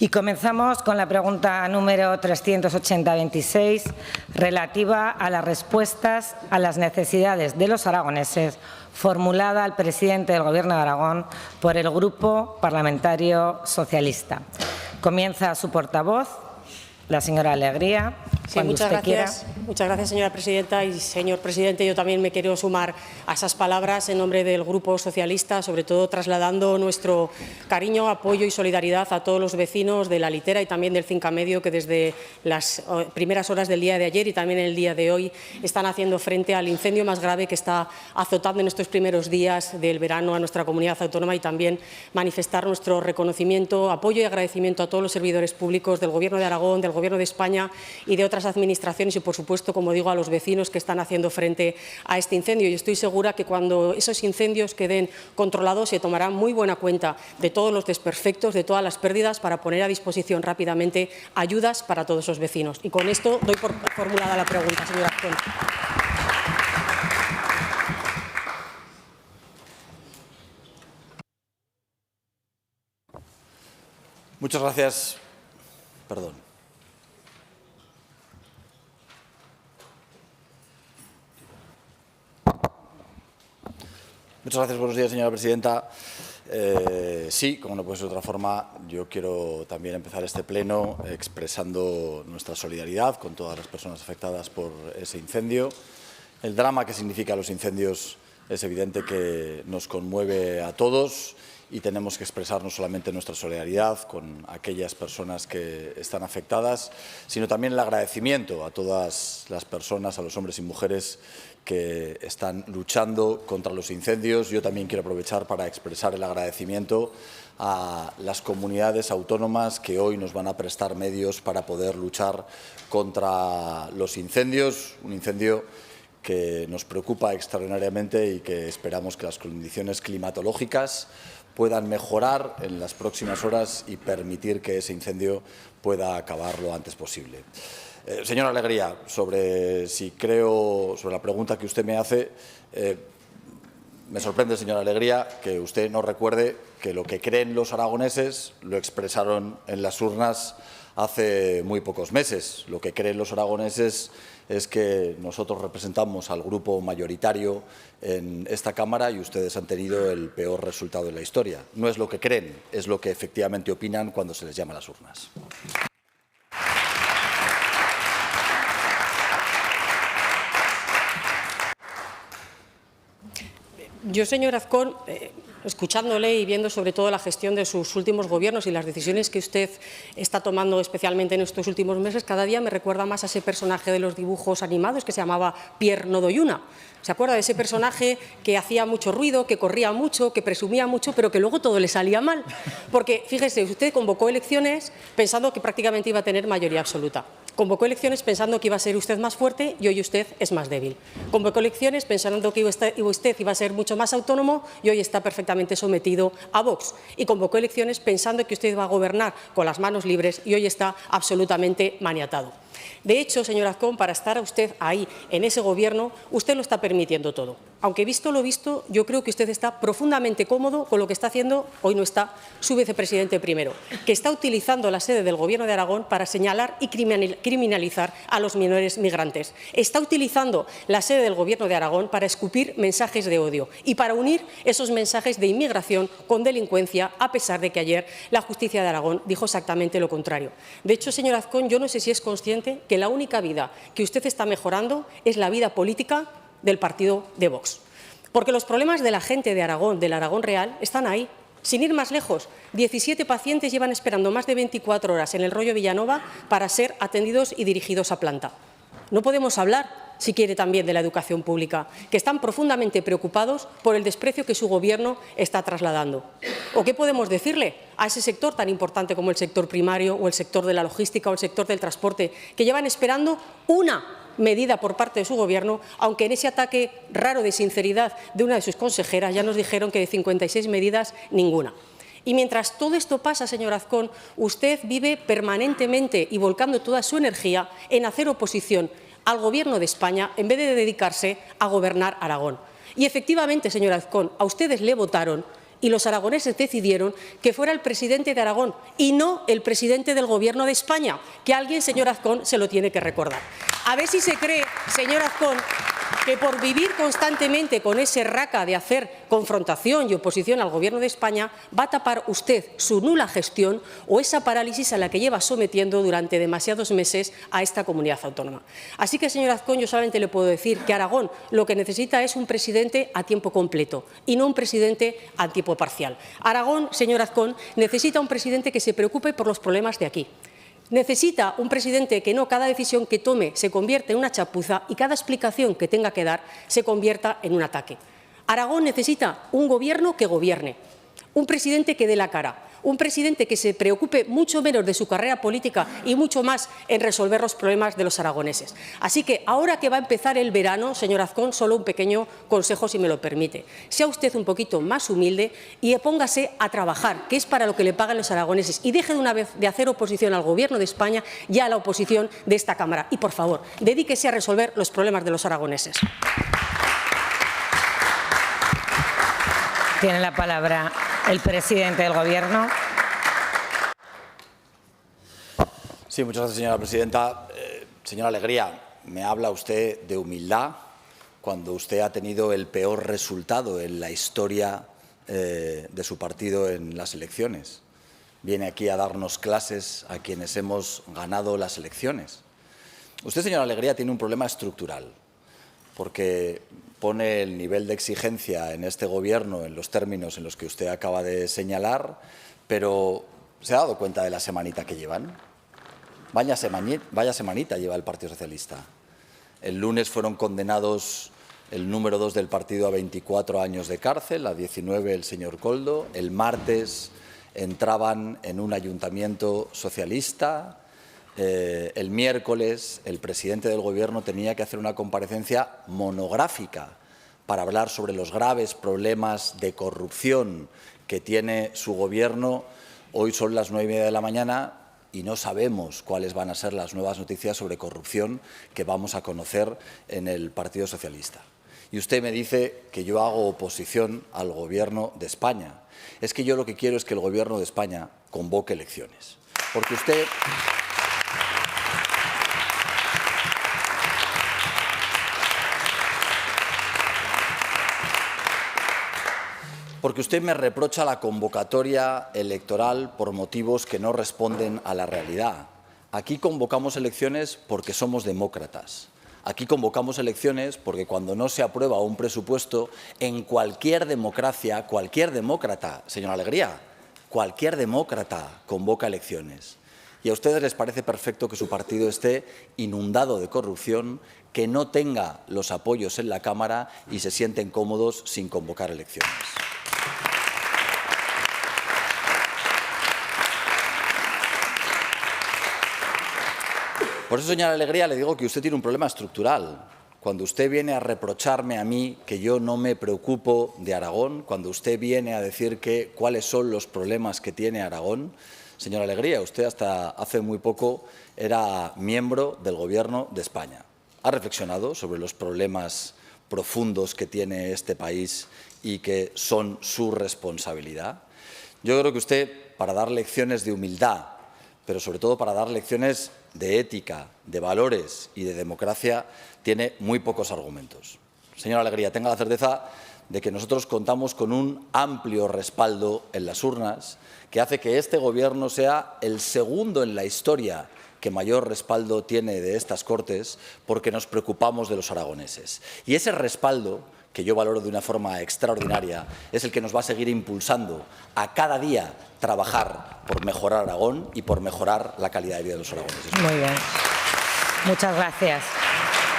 Y comenzamos con la pregunta número 380-26, relativa a las respuestas a las necesidades de los aragoneses, formulada al presidente del Gobierno de Aragón por el Grupo Parlamentario Socialista. Comienza su portavoz, la señora Alegría. Sí, muchas gracias, señora presidenta. Y, señor presidente, yo también me quiero sumar a esas palabras en nombre del Grupo Socialista, sobre todo trasladando nuestro cariño, apoyo y solidaridad a todos los vecinos de La Litera y también del Cinca Medio, que desde las primeras horas del día de ayer y también el día de hoy están haciendo frente al incendio más grave que está azotando en estos primeros días del verano a nuestra comunidad autónoma, y también manifestar nuestro reconocimiento, apoyo y agradecimiento a todos los servidores públicos del Gobierno de Aragón, del Gobierno de España y de otras administraciones y, por supuesto, como digo, a los vecinos que están haciendo frente a este incendio. Y estoy segura que cuando esos incendios queden controlados se tomará muy buena cuenta de todos los desperfectos, de todas las pérdidas, para poner a disposición rápidamente ayudas para todos esos vecinos. Y con esto doy por formulada la pregunta, señora Azcón. Muchas gracias. Perdón. Muchas gracias. Buenos días, señora presidenta. Sí, como no puede ser de otra forma, yo quiero también empezar este pleno expresando nuestra solidaridad con todas las personas afectadas por ese incendio. El drama que significan los incendios es evidente que nos conmueve a todos y tenemos que expresar no solamente nuestra solidaridad con aquellas personas que están afectadas, sino también el agradecimiento a todas las personas, a los hombres y mujeres que están luchando contra los incendios. Yo también quiero aprovechar para expresar el agradecimiento a las comunidades autónomas que hoy nos van a prestar medios para poder luchar contra los incendios, un incendio que nos preocupa extraordinariamente y que esperamos que las condiciones climatológicas puedan mejorar en las próximas horas y permitir que ese incendio pueda acabar lo antes posible. Señora Alegría, sobre la pregunta que usted me hace, me sorprende, señora Alegría, que usted no recuerde que lo que creen los aragoneses lo expresaron en las urnas hace muy pocos meses. Lo que creen los aragoneses es que nosotros representamos al grupo mayoritario en esta Cámara y ustedes han tenido el peor resultado de la historia. No es lo que creen, es lo que efectivamente opinan cuando se les llama a las urnas. Yo, señor Azcón, escuchándole y viendo sobre todo la gestión de sus últimos gobiernos y las decisiones que usted está tomando especialmente en estos últimos meses, cada día me recuerda más a ese personaje de los dibujos animados que se llamaba Pierre Nodoyuna. ¿Se acuerda de ese personaje que hacía mucho ruido, que corría mucho, que presumía mucho, pero que luego todo le salía mal? Porque, fíjese, usted convocó elecciones pensando que prácticamente iba a tener mayoría absoluta. Convocó elecciones pensando que iba a ser usted más fuerte y hoy usted es más débil. Convocó elecciones pensando que usted iba a ser mucho más autónomo y hoy está perfectamente sometido a Vox. Y convocó elecciones pensando que usted iba a gobernar con las manos libres y hoy está absolutamente maniatado. De hecho, señor Azcón, para estar usted ahí en ese gobierno, usted lo está permitiendo todo. Aunque visto lo visto, yo creo que usted está profundamente cómodo con lo que está haciendo, hoy no está, su vicepresidente primero, que está utilizando la sede del Gobierno de Aragón para señalar y criminalizar a los menores migrantes. Está utilizando la sede del Gobierno de Aragón para escupir mensajes de odio y para unir esos mensajes de inmigración con delincuencia, a pesar de que ayer la justicia de Aragón dijo exactamente lo contrario. De hecho, señor Azcón, yo no sé si es consciente que la única vida que usted está mejorando es la vida política del partido de Vox. Porque los problemas de la gente de Aragón, del Aragón real, están ahí. Sin ir más lejos, 17 pacientes llevan esperando más de 24 horas en el Rollo Villanova para ser atendidos y dirigidos a planta. No podemos hablar, si quiere, también de la educación pública, que están profundamente preocupados por el desprecio que su Gobierno está trasladando. ¿O qué podemos decirle a ese sector tan importante como el sector primario o el sector de la logística o el sector del transporte, que llevan esperando una medida por parte de su Gobierno, aunque en ese ataque raro de sinceridad de una de sus consejeras ya nos dijeron que de 56 medidas, ninguna? Y mientras todo esto pasa, señor Azcón, usted vive permanentemente y volcando toda su energía en hacer oposición al Gobierno de España en vez de dedicarse a gobernar Aragón. Y efectivamente, señor Azcón, a ustedes le votaron y los aragoneses decidieron que fuera el presidente de Aragón y no el presidente del Gobierno de España, que alguien, señor Azcón, se lo tiene que recordar. A ver si se cree, señor Azcón, que por vivir constantemente con ese raca de hacer confrontación y oposición al Gobierno de España va a tapar usted su nula gestión o esa parálisis a la que lleva sometiendo durante demasiados meses a esta comunidad autónoma. Así que, señor Azcón, yo solamente le puedo decir que Aragón lo que necesita es un presidente a tiempo completo y no un presidente a tiempo parcial. Aragón, señor Azcón, necesita un presidente que se preocupe por los problemas de aquí. Necesita un presidente que no cada decisión que tome se convierta en una chapuza y cada explicación que tenga que dar se convierta en un ataque. Aragón necesita un gobierno que gobierne, un presidente que dé la cara, un presidente que se preocupe mucho menos de su carrera política y mucho más en resolver los problemas de los aragoneses. Así que ahora que va a empezar el verano, señor Azcón, solo un pequeño consejo, si me lo permite. Sea usted un poquito más humilde y póngase a trabajar, que es para lo que le pagan los aragoneses, y deje de una vez de hacer oposición al Gobierno de España y a la oposición de esta Cámara. Y, por favor, dedíquese a resolver los problemas de los aragoneses. Tiene la palabra el presidente del Gobierno. Sí, muchas gracias, señora presidenta. Señora Alegría, me habla usted de humildad cuando usted ha tenido el peor resultado en la historia de su partido en las elecciones. Viene aquí a darnos clases a quienes hemos ganado las elecciones. Usted, señora Alegría, tiene un problema estructural, porque pone el nivel de exigencia en este Gobierno en los términos en los que usted acaba de señalar, pero ¿se ha dado cuenta de la semanita que llevan? Vaya semanita lleva el Partido Socialista. El lunes fueron condenados el número 2 del partido a 24 años de cárcel, a 19 el señor Koldo. El martes entraban en un ayuntamiento socialista. El miércoles el presidente del Gobierno tenía que hacer una comparecencia monográfica para hablar sobre los graves problemas de corrupción que tiene su Gobierno. Hoy son las 9:30 de la mañana y no sabemos cuáles van a ser las nuevas noticias sobre corrupción que vamos a conocer en el Partido Socialista. Y usted me dice que yo hago oposición al Gobierno de España. Es que yo lo que quiero es que el Gobierno de España convoque elecciones. Porque usted... Porque usted me reprocha la convocatoria electoral por motivos que no responden a la realidad. Aquí convocamos elecciones porque somos demócratas. Aquí convocamos elecciones porque cuando no se aprueba un presupuesto, en cualquier democracia, cualquier demócrata, señora Alegría, cualquier demócrata convoca elecciones. Y a ustedes les parece perfecto que su partido esté inundado de corrupción, que no tenga los apoyos en la Cámara y se sienten cómodos sin convocar elecciones. Por eso, señora Alegría, le digo que usted tiene un problema estructural. Cuando usted viene a reprocharme a mí que yo no me preocupo de Aragón, cuando usted viene a decir cuáles son los problemas que tiene Aragón, señora Alegría, usted hasta hace muy poco era miembro del Gobierno de España. ¿Ha reflexionado sobre los problemas profundos que tiene este país y que son su responsabilidad? Yo creo que usted, para dar lecciones de humildad, pero sobre todo para dar lecciones de ética, de valores y de democracia, tiene muy pocos argumentos. Señora Alegría, tenga la certeza de que nosotros contamos con un amplio respaldo en las urnas que hace que este Gobierno sea el segundo en la historia que mayor respaldo tiene de estas Cortes, porque nos preocupamos de los aragoneses. Y ese respaldo, que yo valoro de una forma extraordinaria, es el que nos va a seguir impulsando a cada día trabajar por mejorar Aragón y por mejorar la calidad de vida de los aragoneses. Muy bien. Muchas gracias.